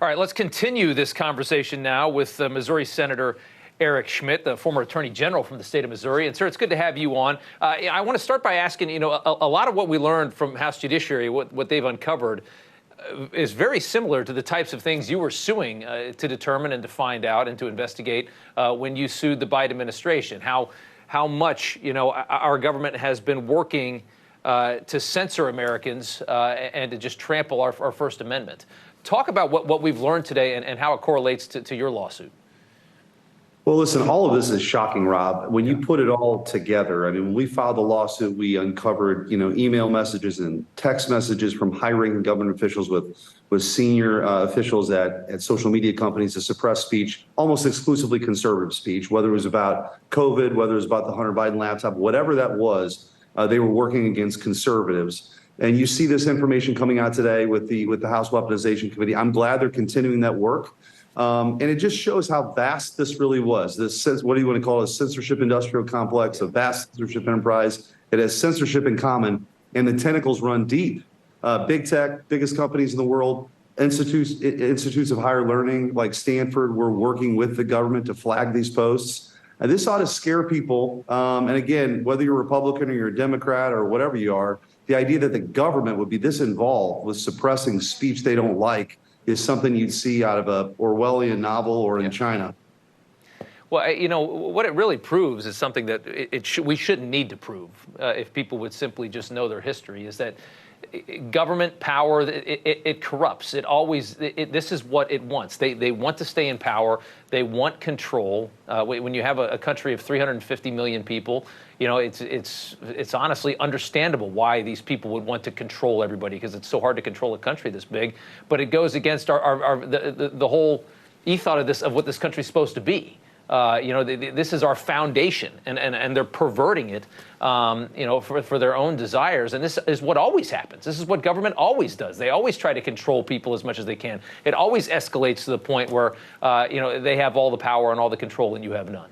All right, let's continue this conversation now with Missouri Senator Eric Schmitt, the former Attorney General from the state of Missouri. And, sir, it's good to have you on. I want to start by asking, a lot of what we learned from House Judiciary, what they've uncovered, is very similar to the types of things you were suing to determine and to find out and to investigate when you sued the Biden administration. How much, our government has been working to censor Americans and to just trample our First Amendment. Talk about what we've learned today and how it correlates to your lawsuit. Well, listen, all of this is shocking, Rob. When you put it all together, I mean, when we filed the lawsuit, we uncovered, email messages and text messages from high-ranking government officials with senior officials at social media companies to suppress speech, almost exclusively conservative speech, whether it was about COVID, whether it was about the Hunter Biden laptop, whatever that was, they were working against conservatives. And you see this information coming out today with the House Weaponization Committee. I'm glad they're continuing that work. And it just shows how vast this really was. This, what do you want to call it, a censorship industrial complex, a vast censorship enterprise. It has censorship in common, and the tentacles run deep. Big tech, biggest companies in the world, institutes of higher learning like Stanford were working with the government to flag these posts. And this ought to scare people. And again, whether you're a Republican or you're a Democrat or whatever you are, the idea that the government would be this involved with suppressing speech they don't like is something you'd see out of a Orwellian novel or in China. Well, what it really proves is something that we shouldn't need to prove if people would simply just know their history, is that government power, it corrupts. This is what it wants. They want to stay in power. They want control. When you have a country of 350 million people, it's honestly understandable why these people would want to control everybody, because it's so hard to control a country this big. But it goes against the whole ethos of what this country's supposed to be. This is our foundation, and they're perverting it, for their own desires. And this is what always happens. This is what government always does. They always try to control people as much as they can. It always escalates to the point where, they have all the power and all the control and you have none.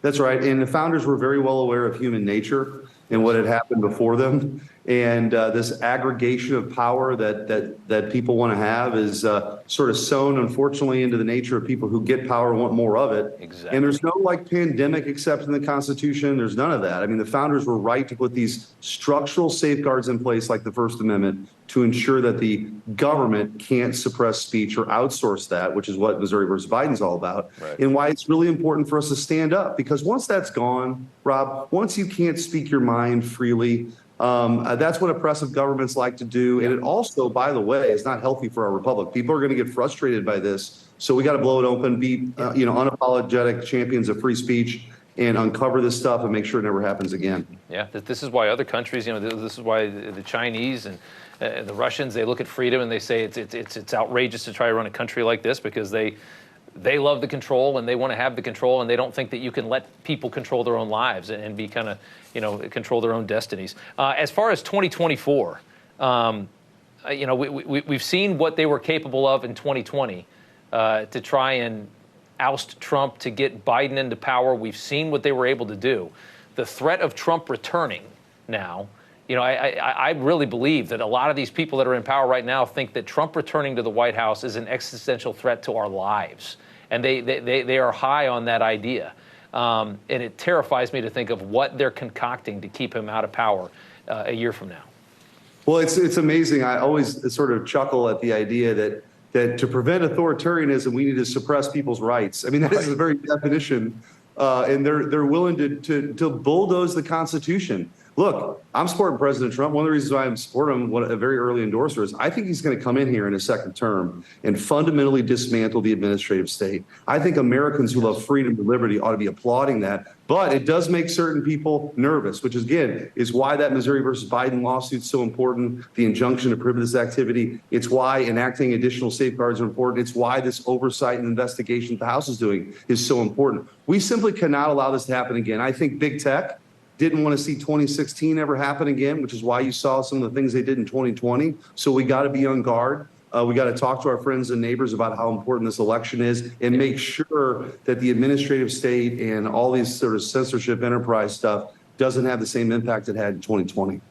That's right. And the founders were very well aware of human nature and what had happened before them. And this aggregation of power that people want to have is sort of sown, unfortunately, into the nature of people who get power and want more of it. Exactly. And there's no pandemic except in the Constitution. There's none of that. I mean, the founders were right to put these structural safeguards in place like the First Amendment to ensure that the government can't suppress speech or outsource that, which is what Missouri versus Biden is all about. Right. And why it's really important for us to stand up, because once that's gone, Rob, once you can't speak your mind freely, that's what oppressive governments like to do. And it also, by the way, is not healthy for our republic. People are going to get frustrated by this. So we got to blow it open, be, unapologetic champions of free speech and uncover this stuff and make sure it never happens again. Yeah, this is why other countries, this is why the Chinese and the Russians, they look at freedom and they say it's outrageous to try to run a country like this, because they love the control and they want to have the control, and they don't think that you can let people control their own lives and be kind of, control their own destinies. As far as 2024, we've seen what they were capable of in 2020 to try and oust Trump, to get Biden into power. We've seen what they were able to do. The threat of Trump returning now, I really believe that a lot of these people that are in power right now think that Trump returning to the White House is an existential threat to our lives. And they are high on that idea. And it terrifies me to think of what they're concocting to keep him out of power a year from now. Well, it's amazing. I always sort of chuckle at the idea that to prevent authoritarianism, we need to suppress people's rights. I mean, that is the very definition. And they're willing to bulldoze the Constitution. Look, I'm supporting President Trump. One of the reasons why I'm supporting him, a very early endorser, is I think he's going to come in here in his second term and fundamentally dismantle the administrative state. I think Americans who love freedom and liberty ought to be applauding that. But it does make certain people nervous, which again is why that Missouri versus Biden lawsuit is so important, the injunction to prohibit this activity. It's why enacting additional safeguards are important. It's why this oversight and investigation the House is doing is so important. We simply cannot allow this to happen again. I think big tech didn't want to see 2016 ever happen again, which is why you saw some of the things they did in 2020. So we got to be on guard. We got to talk to our friends and neighbors about how important this election is and make sure that the administrative state and all these sort of censorship enterprise stuff doesn't have the same impact it had in 2020.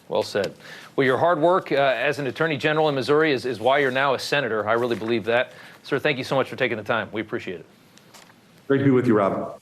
Well said. Well, your hard work as an attorney general in Missouri is why you're now a senator. I really believe that. Sir, thank you so much for taking the time. We appreciate it. Great to be with you, Rob.